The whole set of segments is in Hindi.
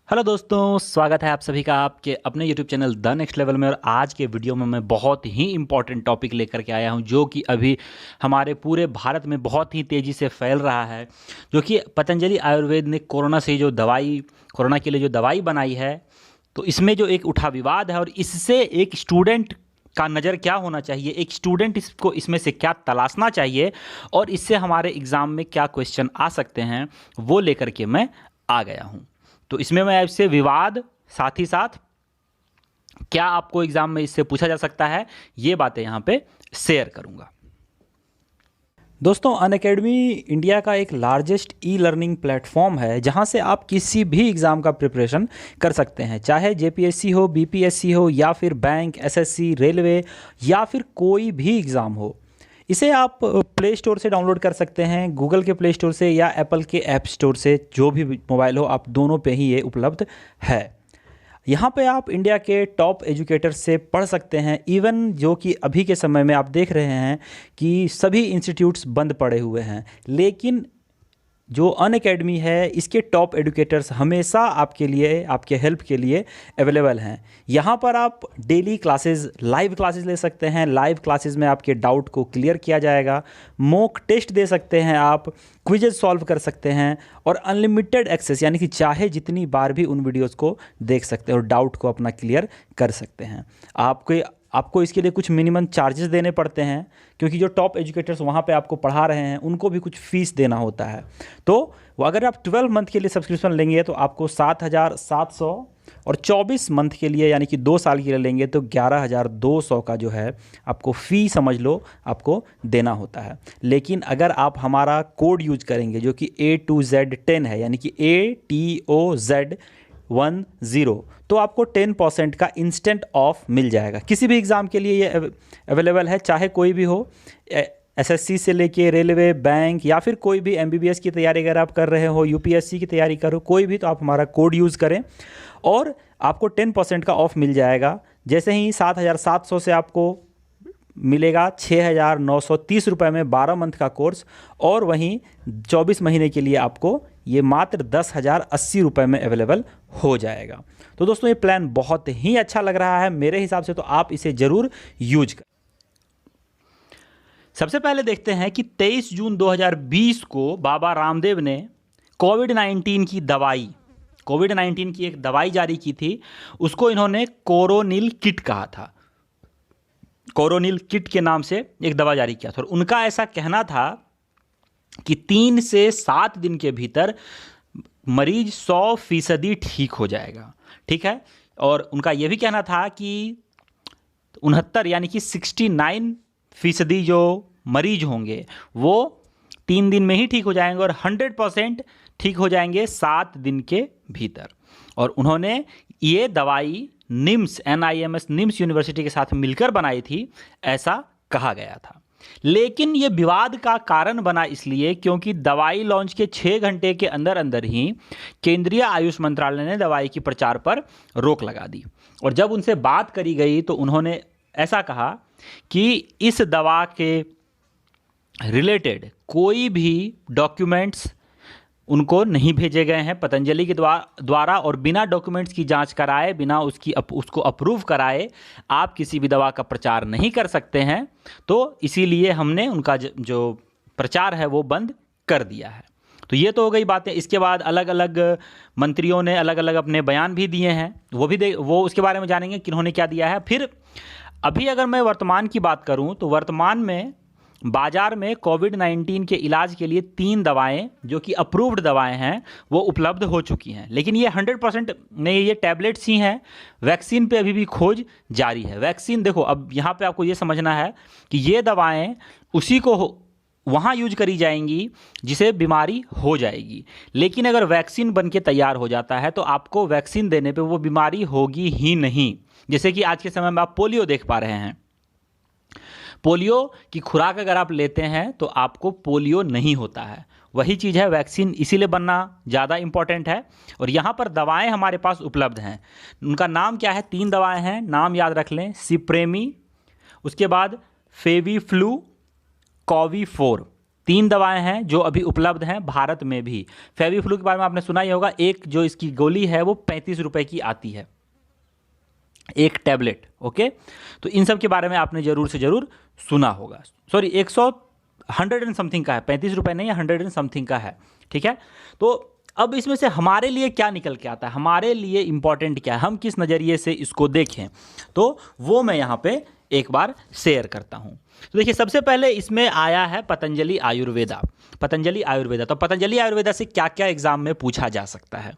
हेलो दोस्तों, स्वागत है आप सभी का आपके अपने YouTube channel the next level में। और आज के वीडियो में मैं बहुत ही इम्पॉर्टेंट टॉपिक लेकर के आया हूं जो कि अभी हमारे पूरे भारत में बहुत ही तेज़ी से फैल रहा है। जो कि पतंजलि आयुर्वेद ने कोरोना के लिए जो दवाई बनाई है, तो इसमें जो एक उठा विवाद है और इससे एक स्टूडेंट का नज़र क्या होना चाहिए, एक स्टूडेंट इसमें से क्या तलाशना चाहिए और इससे हमारे एग्ज़ाम में क्या क्वेश्चन आ सकते हैं, वो लेकर के मैं आ गया हूँ। तो इसमें मैं आपसे विवाद, साथ ही साथ क्या आपको एग्जाम में इससे पूछा जा सकता है, ये बातें यहाँ पे शेयर करूँगा। दोस्तों, अनअकैडमी इंडिया का एक लार्जेस्ट ई लर्निंग प्लेटफॉर्म है जहां से आप किसी भी एग्ज़ाम का प्रिपरेशन कर सकते हैं, चाहे जेपीएससी हो, बीपीएससी हो या फिर बैंक, एसएससी, रेलवे या फिर कोई भी एग्ज़ाम हो। इसे आप प्ले स्टोर से डाउनलोड कर सकते हैं, गूगल के प्ले स्टोर से या एप्पल के ऐप स्टोर से, जो भी मोबाइल हो आप दोनों पे ही ये उपलब्ध है। यहाँ पे आप इंडिया के टॉप एजुकेटर से पढ़ सकते हैं। इवन जो कि अभी के समय में आप देख रहे हैं कि सभी इंस्टीट्यूट्स बंद पड़े हुए हैं, लेकिन जो अनअकैडमी है इसके टॉप एडुकेटर्स हमेशा आपके लिए, आपके हेल्प के लिए अवेलेबल हैं। यहाँ पर आप डेली क्लासेस, लाइव क्लासेस ले सकते हैं। लाइव क्लासेस में आपके डाउट को क्लियर किया जाएगा। मॉक टेस्ट दे सकते हैं आप, क्विजेज सॉल्व कर सकते हैं और अनलिमिटेड एक्सेस, यानी कि चाहे जितनी बार भी उन वीडियोज़ को देख सकते हैं और डाउट को अपना क्लियर कर सकते हैं। आपको इसके लिए कुछ मिनिमम चार्जेस देने पड़ते हैं, क्योंकि जो टॉप एजुकेटर्स वहाँ पे आपको पढ़ा रहे हैं उनको भी कुछ फ़ीस देना होता है। तो अगर आप 12 मंथ के लिए सब्सक्रिप्शन लेंगे तो आपको 7,700 और 24 मंथ के लिए यानी कि 2 साल के लिए लेंगे तो 11,200 का जो है आपको फ़ी समझ लो आपको देना होता है। लेकिन अगर आप हमारा कोड यूज करेंगे जो कि A2Z10 है, यानी कि ATOZ10, तो आपको 10% का इंस्टेंट ऑफ मिल जाएगा। किसी भी एग्ज़ाम के लिए ये अवेलेबल है, चाहे कोई भी हो, एसएससी से लेके रेलवे, बैंक या फिर कोई भी एमबीबीएस की तैयारी अगर आप कर रहे हो, यूपीएससी की तैयारी करो, कोई भी, तो आप हमारा कोड यूज़ करें और आपको 10% का ऑफ मिल जाएगा। जैसे ही 7,700 से आपको मिलेगा 6,930 रुपये में 12 मंथ का कोर्स, और वहीं 24 महीने के लिए आपको ये मात्र 10,080 रुपये में अवेलेबल हो जाएगा। तो दोस्तों, ये प्लान बहुत ही अच्छा लग रहा है मेरे हिसाब से, तो आप इसे ज़रूर यूज करें। सबसे पहले देखते हैं कि 23 जून 2020 को बाबा रामदेव ने कोविड-19 की एक दवाई जारी की थी। उसको इन्होंने कोरोनिल किट कहा था। कोरोनिल किट के नाम से एक दवा जारी किया था और उनका ऐसा कहना था कि 3 से 7 दिन के भीतर मरीज 100% ठीक हो जाएगा। ठीक है, और उनका यह भी कहना था कि 69 यानी कि 69% जो मरीज होंगे वो 3 दिन में ही ठीक हो जाएंगे और 100% ठीक हो जाएंगे 7 दिन के भीतर। और उन्होंने ये दवाई निम्स यूनिवर्सिटी के साथ मिलकर बनाई थी, ऐसा कहा गया था। लेकिन ये विवाद का कारण बना इसलिए क्योंकि दवाई लॉन्च के 6 घंटे के अंदर अंदर ही केंद्रीय आयुष मंत्रालय ने दवाई की प्रचार पर रोक लगा दी। और जब उनसे बात करी गई तो उन्होंने ऐसा कहा कि इस दवा के रिलेटेड कोई भी डॉक्यूमेंट्स उनको नहीं भेजे गए हैं पतंजलि के द्वारा, और बिना डॉक्यूमेंट्स की जांच कराए, बिना उसको अप्रूव कराए आप किसी भी दवा का प्रचार नहीं कर सकते हैं। तो इसीलिए हमने उनका जो प्रचार है वो बंद कर दिया है। तो ये तो हो गई बातें। इसके बाद अलग अलग मंत्रियों ने अलग अलग अपने बयान भी दिए हैं, वो उसके बारे में जानेंगे कि उन्होंने क्या दिया है। फिर अभी अगर मैं वर्तमान की बात करूं तो वर्तमान में बाजार में कोविड-19 के इलाज के लिए 3 दवाएं जो कि अप्रूव्ड दवाएं हैं वो उपलब्ध हो चुकी हैं। लेकिन ये 100% नहीं, ये टैबलेट्स ही हैं। वैक्सीन पे अभी भी खोज जारी है। वैक्सीन, देखो, अब यहाँ पे आपको ये समझना है कि ये दवाएं उसी को वहाँ यूज करी जाएंगी जिसे बीमारी हो जाएगी। लेकिन अगर वैक्सीन बन के तैयार हो जाता है तो आपको वैक्सीन देने पे वो बीमारी होगी ही नहीं। जैसे कि आज के समय में आप पोलियो देख पा रहे हैं। पोलियो की खुराक अगर आप लेते हैं तो आपको पोलियो नहीं होता है। वही चीज़ है, वैक्सीन इसीलिए बनना ज़्यादा इम्पॉर्टेंट है। और यहाँ पर दवाएं हमारे पास उपलब्ध हैं। उनका नाम क्या है? 3 दवाएं हैं, नाम याद रख लें। सिप्रेमी, उसके बाद फेवीफ्लू, कोवी4, 3 दवाएं हैं जो अभी उपलब्ध हैं भारत में भी। फेविफ्लू के बारे में आपने सुना ही होगा, एक जो इसकी गोली है वो 35 रुपए की आती है, एक टैबलेट। ओके, तो इन सब के बारे में आपने जरूर से जरूर सुना होगा। सॉरी, 100 एंड समथिंग का है, 35 रुपए नहीं, 100 एंड समथिंग का है। ठीक है, तो अब इसमें से हमारे लिए क्या निकल के आता है, हमारे लिए इंपॉर्टेंट क्या है, हम किस नज़रिए से इसको देखें, तो वो मैं यहाँ पे एक बार शेयर करता हूँ। तो देखिए, सबसे पहले इसमें आया है पतंजलि आयुर्वेदा। पतंजलि आयुर्वेदा, तो पतंजलि आयुर्वेदा से क्या क्या एग्जाम में पूछा जा सकता है,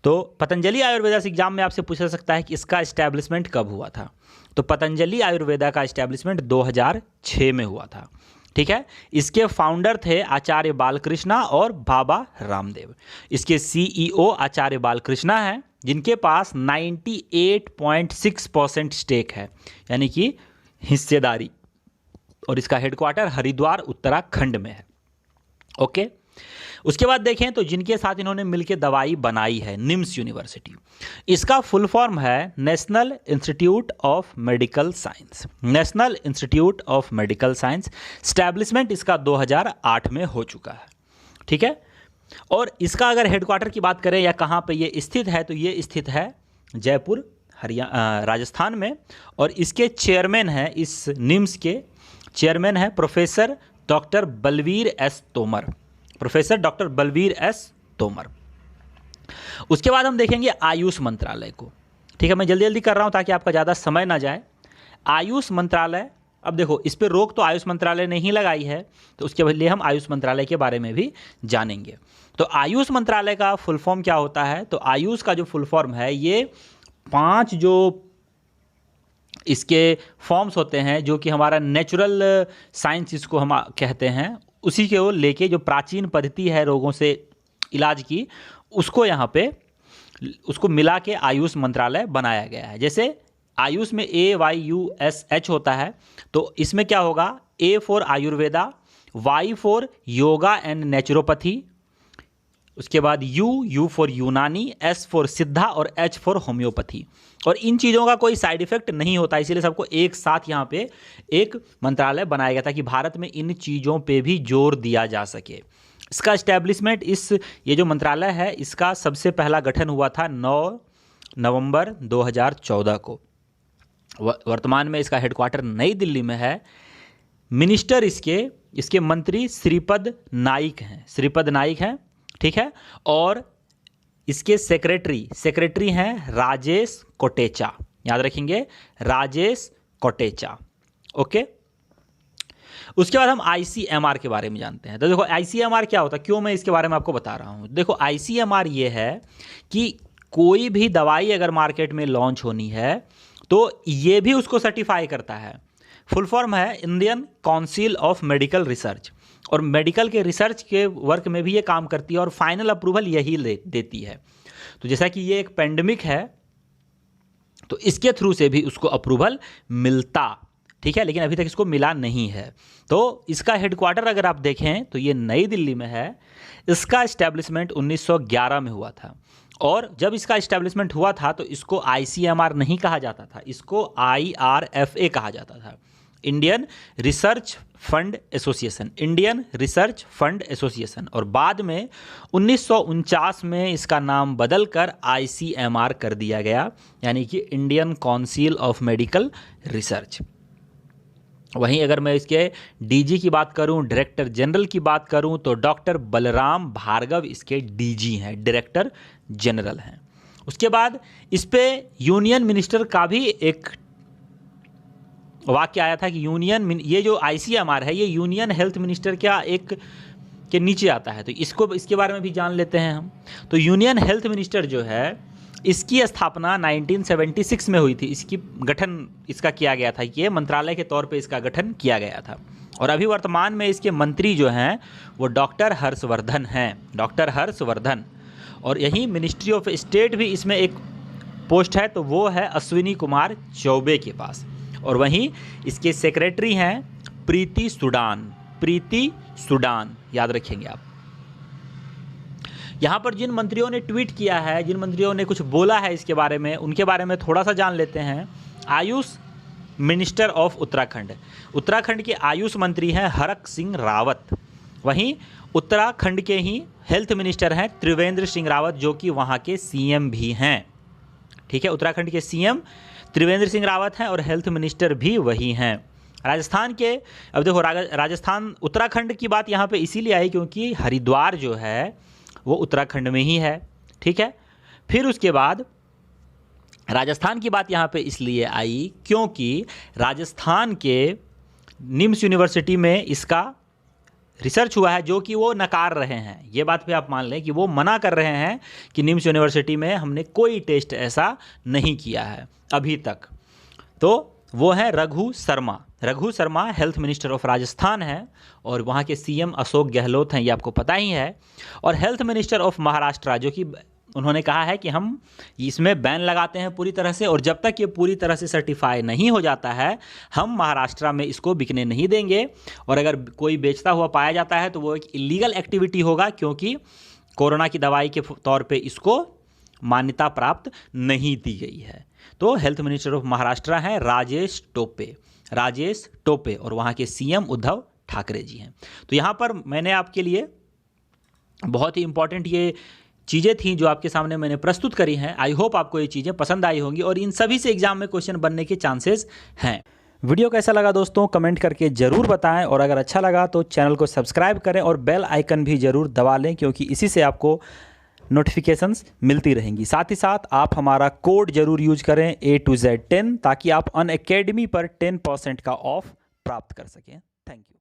तो पतंजलि आयुर्वेदा से एग्जाम में आपसे पूछा सकता है कि इसका इस्टेब्लिशमेंट कब हुआ था। तो पतंजलि आयुर्वेदा का इस्टेब्लिशमेंट 2006 में हुआ था। ठीक है, इसके फाउंडर थे आचार्य बालकृष्णा और बाबा रामदेव। इसके सीईओ आचार्य बालकृष्णा हैं, जिनके पास 98.6% स्टेक है, यानी कि हिस्सेदारी, और इसका हेडक्वार्टर हरिद्वार उत्तराखंड में है। ओके, उसके बाद देखें तो जिनके साथ इन्होंने मिलकर दवाई बनाई है, निम्स यूनिवर्सिटी, इसका फुल फॉर्म है national institute of medical science. National institute of medical science, establishment इसका 2008 में हो चुका है। ठीक है, और इसका अगर हेडक्वार्टर की बात करें या कहाँ पे ये स्थित है, तो ये स्थित है जयपुर, राजस्थान में। और इसके चेयरमैन हैं, इस निम्स के चेयरमैन हैं professor doctor Balveer S Tomar, professor doctor Balveer S Tomar. उसके बाद हम देखेंगे आयुष मंत्रालय को। ठीक है, मैं जल्दी जल्दी कर रहा हूँ ताकि आपका ज़्यादा समय ना जाए। आयुष मंत्रालय, अब देखो इस पर रोक तो आयुष मंत्रालय ने ही लगाई है, तो उसके लिए हम आयुष मंत्रालय के बारे में भी जानेंगे। तो आयुष मंत्रालय का फुल फॉर्म क्या होता है, तो आयुष का जो फुल फॉर्म है, ये 5 जो इसके फॉर्म्स होते हैं, जो कि हमारा नेचुरल साइंस इसको हम कहते हैं, उसी के वो लेके जो प्राचीन पद्धति है रोगों से इलाज की, उसको यहाँ पे उसको मिला के आयुष मंत्रालय बनाया गया है। जैसे आयुष में AYUSH होता है, तो इसमें क्या होगा, A for Ayurveda, Y for yoga and naturopathy, उसके बाद यू फॉर यूनानी, S फॉर सिद्धा और H फॉर होम्योपैथी। और इन चीज़ों का कोई साइड इफेक्ट नहीं होता, इसीलिए सबको एक साथ यहाँ पे एक मंत्रालय बनाया गया था कि भारत में इन चीज़ों पे भी जोर दिया जा सके। इसका इस्टेब्लिशमेंट, ये जो मंत्रालय है, इसका सबसे पहला गठन हुआ था 9 नवंबर 2014 को। वर्तमान में इसका हेडक्वार्टर नई दिल्ली में है। मिनिस्टर इसके मंत्री श्रीपद नाइक हैं। ठीक है, और इसके सेक्रेटरी हैं राजेश कोटेचा, याद रखेंगे, राजेश कोटेचा। ओके, उसके बाद हम ICMR के बारे में जानते हैं। तो देखो ICMR क्या होता है, क्यों मैं इसके बारे में आपको बता रहा हूँ। देखो ICMR ये है कि कोई भी दवाई अगर मार्केट में लॉन्च होनी है, तो ये भी उसको सर्टिफाई करता है। फुल फॉर्म है Indian council of medical research, और मेडिकल के रिसर्च के वर्क में भी ये काम करती है, और फाइनल अप्रूवल यही देती है। तो जैसा कि ये एक पेंडेमिक है, तो इसके थ्रू से भी उसको अप्रूवल मिलता। ठीक है, लेकिन अभी तक इसको मिला नहीं है। तो इसका हेडक्वार्टर अगर आप देखें तो ये नई दिल्ली में है। इसका इस्टेब्लिशमेंट 1911 में हुआ था, और जब इसका इस्टेब्लिशमेंट हुआ था तो इसको ICMR नहीं कहा जाता था, इसको IRFA कहा जाता था, इंडियन रिसर्च फंड एसोसिएशन। और बाद में 1949 में इसका नाम बदलकर ICMR कर दिया गया, यानी कि Indian council of medical research. वहीं अगर मैं इसके DG की बात करूं, डायरेक्टर जनरल की बात करूं, तो डॉक्टर बलराम भार्गव इसके DG हैं, डायरेक्टर जनरल हैं। उसके बाद इस पे यूनियन मिनिस्टर का भी एक वाक्य आया था कि ये जो ICMR है, ये यूनियन हेल्थ मिनिस्टर के नीचे आता है। तो इसके बारे में भी जान लेते हैं हम। तो यूनियन हेल्थ मिनिस्टर जो है, इसकी स्थापना 1976 में हुई थी। इसका किया गया था, ये मंत्रालय के तौर पे इसका गठन किया गया था। और अभी वर्तमान में इसके मंत्री जो हैं वो डॉक्टर हर्षवर्धन हैं, डॉक्टर हर्षवर्धन। और यही मिनिस्ट्री ऑफ स्टेट भी इसमें एक पोस्ट है, तो वो है अश्विनी कुमार चौबे के पास। और वहीं इसके सेक्रेटरी हैं प्रीति सूडान, याद रखेंगे आप। यहाँ पर जिन मंत्रियों ने ट्वीट किया है, जिन मंत्रियों ने कुछ बोला है इसके बारे में, उनके बारे में थोड़ा सा जान लेते हैं। आयुष मिनिस्टर ऑफ उत्तराखंड के आयुष मंत्री हैं हरक सिंह रावत। वहीं उत्तराखंड के ही हेल्थ मिनिस्टर हैं त्रिवेंद्र सिंह रावत, जो कि वहाँ के सीएम भी हैं। ठीक है, उत्तराखंड के सीएम त्रिवेंद्र सिंह रावत हैं और हेल्थ मिनिस्टर भी वही हैं। राजस्थान के, अब देखो राजस्थान, उत्तराखंड की बात यहाँ पे इसीलिए आई क्योंकि हरिद्वार जो है वो उत्तराखंड में ही है। ठीक है, फिर उसके बाद राजस्थान की बात यहाँ पे इसलिए आई क्योंकि राजस्थान के निम्स यूनिवर्सिटी में इसका रिसर्च हुआ है, जो कि वो नकार रहे हैं। ये बात पे आप मान लें कि वो मना कर रहे हैं कि निम्स यूनिवर्सिटी में हमने कोई टेस्ट ऐसा नहीं किया है अभी तक। तो वो है Raghu Sharma. Raghu Sharma health minister of Rajasthan है और वहाँ के सीएम अशोक गहलोत हैं, ये आपको पता ही है। और हेल्थ मिनिस्टर ऑफ महाराष्ट्र, जो कि उन्होंने कहा है कि हम इसमें बैन लगाते हैं पूरी तरह से, और जब तक ये पूरी तरह से सर्टिफाई नहीं हो जाता है हम महाराष्ट्र में इसको बिकने नहीं देंगे। और अगर कोई बेचता हुआ पाया जाता है तो वो एक इलीगल एक्टिविटी होगा, क्योंकि कोरोना की दवाई के तौर पे इसको मान्यता प्राप्त नहीं दी गई है। तो हेल्थ मिनिस्टर ऑफ महाराष्ट्र हैं राजेश टोपे और वहाँ के सीएम उद्धव ठाकरे जी हैं। तो यहाँ पर मैंने आपके लिए बहुत ही इंपॉर्टेंट ये चीज़ें थी जो आपके सामने मैंने प्रस्तुत करी हैं। आई होप आपको ये चीज़ें पसंद आई होंगी और इन सभी से एग्जाम में क्वेश्चन बनने के चांसेस हैं। वीडियो कैसा लगा दोस्तों कमेंट करके ज़रूर बताएं, और अगर अच्छा लगा तो चैनल को सब्सक्राइब करें और बेल आइकन भी ज़रूर दबा लें, क्योंकि इसी से आपको नोटिफिकेशंस मिलती रहेंगी। साथ ही साथ आप हमारा कोड जरूर यूज करें A to Z 10, ताकि आप अनअकैडमी पर 10% का ऑफ प्राप्त कर सकें। Thank you.